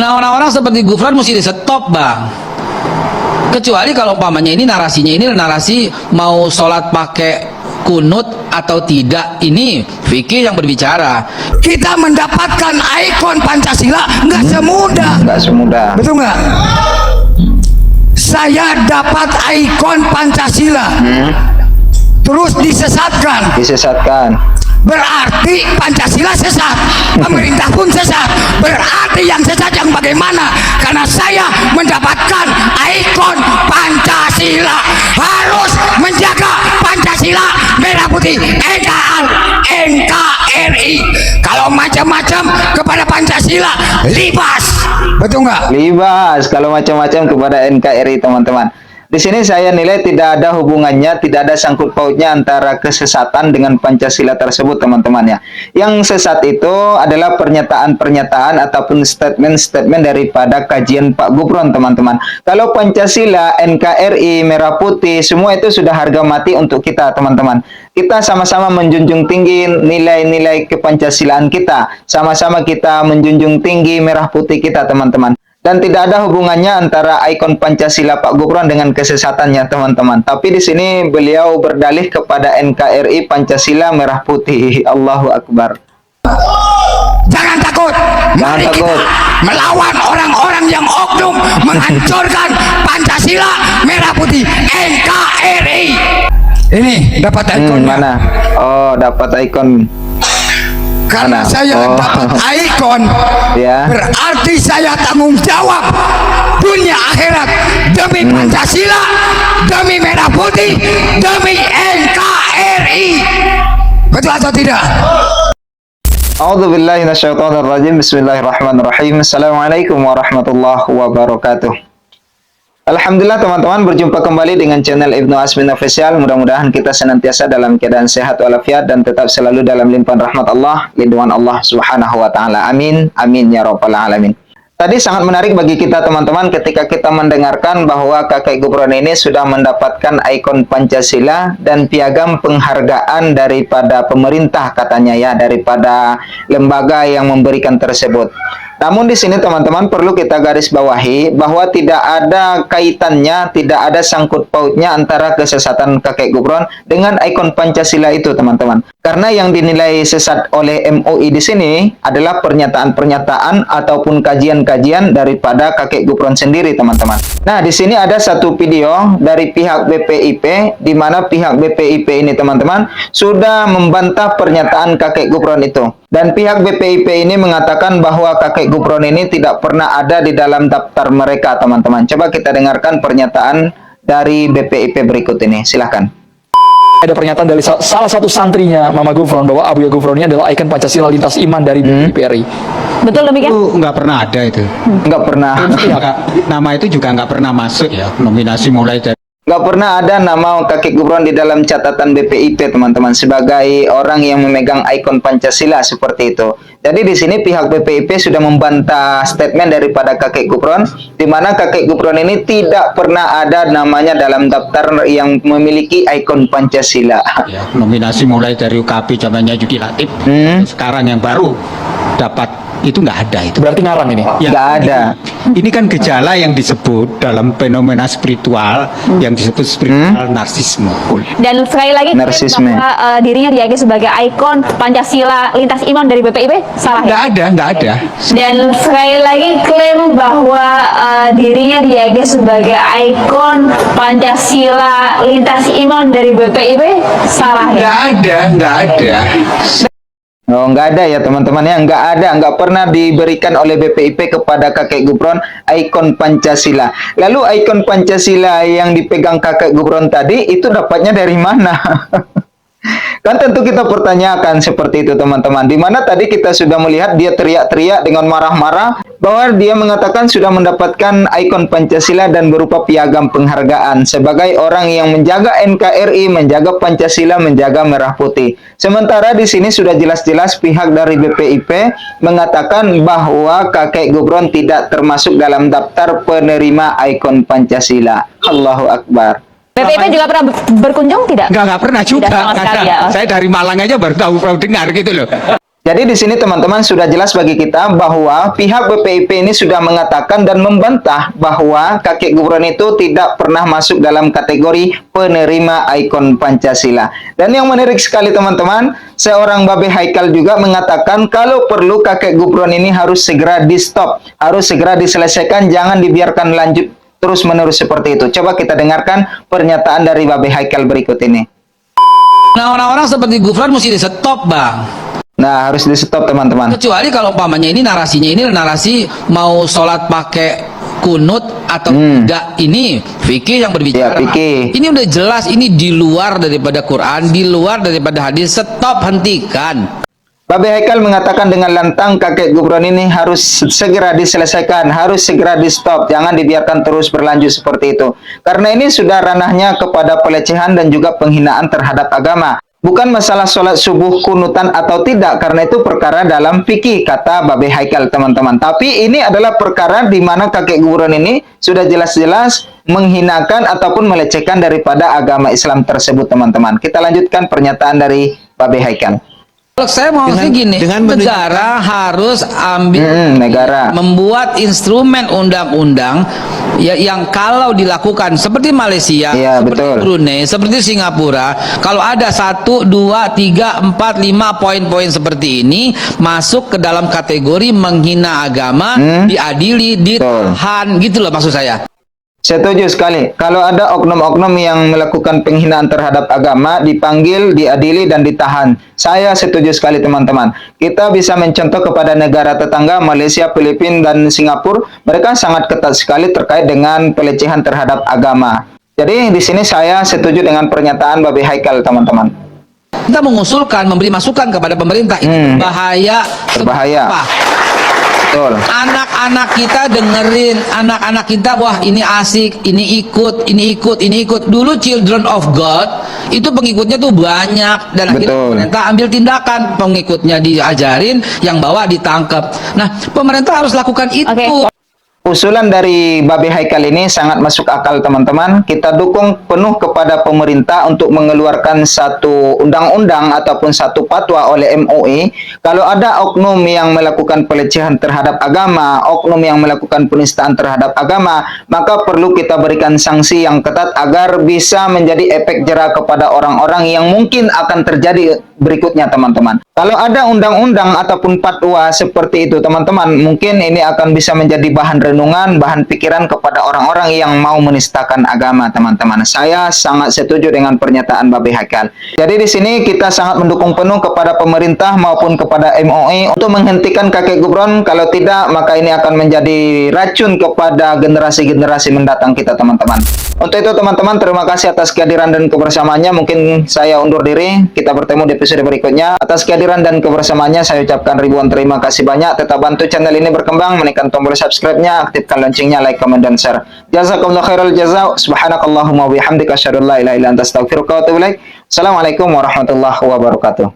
Nah, orang-orang seperti Gufron mesti di stop, Bang. Kecuali kalau umpamanya ini narasinya ini narasi mau sholat pakai kunut atau tidak, ini fikih yang berbicara. Kita mendapatkan ikon Pancasila nggak semudah. Nggak semudah. Betul nggak? Saya dapat ikon Pancasila, terus disesatkan. Disesatkan. Berarti Pancasila sesat, pemerintah pun sesat. Berarti yang sesat yang bagaimana? Karena saya mendapatkan ikon Pancasila, harus menjaga Pancasila merah putih NKRI. Kalau macam-macam kepada Pancasila libas, betul nggak? Libas kalau macam-macam kepada NKRI, teman-teman. Di sini saya nilai tidak ada hubungannya, tidak ada sangkut pautnya antara kesesatan dengan Pancasila tersebut, teman-teman ya. Yang sesat itu adalah pernyataan-pernyataan ataupun statement-statement daripada kajian Pak Gufron, teman-teman. Kalau Pancasila, NKRI, merah putih, semua itu sudah harga mati untuk kita, teman-teman. Kita sama-sama menjunjung tinggi nilai-nilai kepancasilaan kita. Sama-sama kita menjunjung tinggi merah putih kita, teman-teman. Dan tidak ada hubungannya antara ikon Pancasila Pak Gufron dengan kesesatannya, teman-teman. Tapi di sini beliau berdalih kepada NKRI, Pancasila, merah putih. Allahu Akbar. Jangan takut. Mari kita melawan orang-orang yang oknum menghancurkan Pancasila merah putih NKRI. Ini dapat ikon mana? Oh, dapat ikon. Karena saya dapat ikon, ya. Berarti saya tanggung jawab dunia akhirat demi Pancasila, demi merah putih, demi NKRI. Betul atau tidak? A'udzubillahi minasyaitonirrajim. Bismillahirrahmanirrahim. Assalamualaikum warahmatullahi wabarakatuh. Alhamdulillah, teman-teman, berjumpa kembali dengan channel Ibnu Asmin Official. Mudah-mudahan kita senantiasa dalam keadaan sehat walafiat dan tetap selalu dalam limpahan rahmat Allah, lindungan Allah Subhanahu wa taala. Amin. Amin ya rabbal alamin. Tadi sangat menarik bagi kita, teman-teman, ketika kita mendengarkan bahwa kakek Gufron ini sudah mendapatkan ikon Pancasila dan piagam penghargaan daripada pemerintah, katanya ya, daripada lembaga yang memberikan tersebut. Namun di sini, teman-teman, perlu kita garis bawahi bahwa tidak ada kaitannya, tidak ada sangkut pautnya antara kesesatan kakek Gufron dengan ikon Pancasila itu, teman-teman. Karena yang dinilai sesat oleh MUI di sini adalah pernyataan-pernyataan ataupun kajian-kajian daripada kakek Gufron sendiri, teman-teman. Nah, di sini ada satu video dari pihak BPIP, di mana pihak BPIP ini, teman-teman, sudah membantah pernyataan kakek Gufron itu. Dan pihak BPIP ini mengatakan bahwa kakek Gufron ini tidak pernah ada di dalam daftar mereka, teman-teman. Coba kita dengarkan pernyataan dari BPIP berikut ini. Silahkan. Ada pernyataan dari salah satu santrinya Mama Gufron bahwa Abuya Gufron ini adalah ikon Pancasila lintas iman dari BPRI. Betul demikian? Itu nggak pernah ada itu. Nggak pernah. Nama itu juga nggak pernah masuk ya, nominasi mulai dari. Nggak pernah ada nama kakek Gufron di dalam catatan BPIP, teman-teman, sebagai orang yang memegang ikon Pancasila seperti itu. Jadi di sini pihak BPIP sudah membantah statement daripada kakek Gufron, di mana kakek Gufron ini tidak pernah ada namanya dalam daftar yang memiliki ikon Pancasila. Ya, nominasi mulai dari UKP zamannya Yudi Latif, sekarang yang baru dapat itu nggak ada itu. Berarti ngarang ini? Ya, nggak ada. Ini kan gejala yang disebut dalam fenomena spiritual, yang disebut spiritual narsisme. Dan sekali lagi Narsisme. bahwa dirinya diakini sebagai ikon Pancasila lintas iman dari BPIP salah ya? Nggak ada. Dan sekali lagi klaim bahwa dirinya diakini sebagai ikon Pancasila lintas iman dari BPIP salah ya? Nggak ada. Oh, nggak ada ya, teman-teman ya, nggak pernah diberikan oleh BPIP kepada kakek Gufron ikon Pancasila. Lalu ikon Pancasila yang dipegang kakek Gufron tadi itu dapatnya dari mana? Kan tentu kita pertanyakan seperti itu, teman-teman. Di mana tadi kita sudah melihat dia teriak-teriak dengan marah-marah bahwa dia mengatakan sudah mendapatkan ikon Pancasila dan berupa piagam penghargaan sebagai orang yang menjaga NKRI, menjaga Pancasila, menjaga merah putih. Sementara di sini sudah jelas-jelas pihak dari BPIP mengatakan bahwa kakek Gufron tidak termasuk dalam daftar penerima ikon Pancasila. Allahu Akbar. BPIP juga pernah berkunjung tidak? Nggak pernah juga. Tidak sama sekali ya. Saya dari Malang aja baru tahu dengar gitu loh. Jadi di sini teman-teman sudah jelas bagi kita bahwa pihak BPIP ini sudah mengatakan dan membantah bahwa kakek gubron itu tidak pernah masuk dalam kategori penerima ikon Pancasila. Dan yang menarik sekali teman-teman, seorang Babe Haikal juga mengatakan kalau perlu kakek gubron ini harus segera di-stop, harus segera diselesaikan, jangan dibiarkan lanjut terus-menerus seperti itu. Coba kita dengarkan pernyataan dari Babe Haikal berikut ini. Nah, orang-orang seperti Gufron mesti di-stop, Bang. Nah, harus di-stop teman-teman. Kecuali kalau umpamanya ini narasi mau sholat pakai kunut atau tidak, ini fikih yang berbicara. Ya, fikih. Ini udah jelas, ini di luar daripada Quran, di luar daripada hadis. Stop, hentikan. Babe Haikal mengatakan dengan lantang kakek gubron ini harus segera diselesaikan, harus segera di-stop, jangan dibiarkan terus berlanjut seperti itu. Karena ini sudah ranahnya kepada pelecehan dan juga penghinaan terhadap agama. Bukan masalah sholat subuh kunutan atau tidak, karena itu perkara dalam fikih, kata Babe Haikal teman-teman. Tapi ini adalah perkara di mana kakek gubron ini sudah jelas-jelas menghinakan ataupun melecehkan daripada agama Islam tersebut teman-teman. Kita lanjutkan pernyataan dari Babe Haikal. Kalau saya mau gini, negara harus ambil negara membuat instrumen undang-undang ya, yang kalau dilakukan seperti Malaysia, ya, seperti betul. Brunei, seperti Singapura, kalau ada 1, 2, 3, 4, 5 poin-poin seperti ini masuk ke dalam kategori menghina agama, diadili, ditahan, gitu loh maksud saya. Setuju sekali. Kalau ada oknum-oknum yang melakukan penghinaan terhadap agama, dipanggil, diadili, dan ditahan. Saya setuju sekali teman-teman. Kita bisa mencontoh kepada negara tetangga Malaysia, Filipina, dan Singapura. Mereka sangat ketat sekali terkait dengan pelecehan terhadap agama. Jadi di sini saya setuju dengan pernyataan Babe Haikal teman-teman. Kita mengusulkan, memberi masukan kepada pemerintah, ini berbahaya. Berbahaya. Apa? Betul. Anak-anak kita dengerin, anak-anak kita, wah ini asik, ini ikut, ini ikut, ini ikut. Dulu Children of God itu pengikutnya tuh banyak, dan akhirnya pemerintah ambil tindakan, pengikutnya diajarin, yang bawa ditangkap. Nah, pemerintah harus lakukan itu. Usulan dari Babe Haikal ini sangat masuk akal teman-teman. Kita dukung penuh kepada pemerintah untuk mengeluarkan satu undang-undang ataupun satu fatwa oleh MUI. Kalau ada oknum yang melakukan pelecehan terhadap agama, oknum yang melakukan penistaan terhadap agama, maka perlu kita berikan sanksi yang ketat agar bisa menjadi efek jera kepada orang-orang yang mungkin akan terjadi berikutnya teman-teman. Kalau ada undang-undang ataupun fatwa seperti itu teman-teman, mungkin ini akan bisa menjadi bahan renungan, bahan pikiran kepada orang-orang yang mau menistakan agama teman-teman. Saya sangat setuju dengan pernyataan Babe Haikal. Jadi di sini kita sangat mendukung penuh kepada pemerintah maupun kepada MUI untuk menghentikan kakek gubron. Kalau tidak, maka ini akan menjadi racun kepada generasi-generasi mendatang kita teman-teman. Untuk itu teman-teman, terima kasih atas kehadiran dan kebersamaannya. Mungkin saya undur diri, kita bertemu di episode berikutnya. Atas kehadiran dan kebersamaannya saya ucapkan ribuan terima kasih banyak. Tetap bantu channel ini berkembang, menekan tombol subscribe-nya, aktifkan loncengnya, like, comment, dan share. Jazakumullah khairal jazaa. Subhanakallahumma wa bihamdika asyhadu an la ilaha illa anta astaghfiruka wa atubu ilaik. Assalamualaikum warahmatullahi wabarakatuh.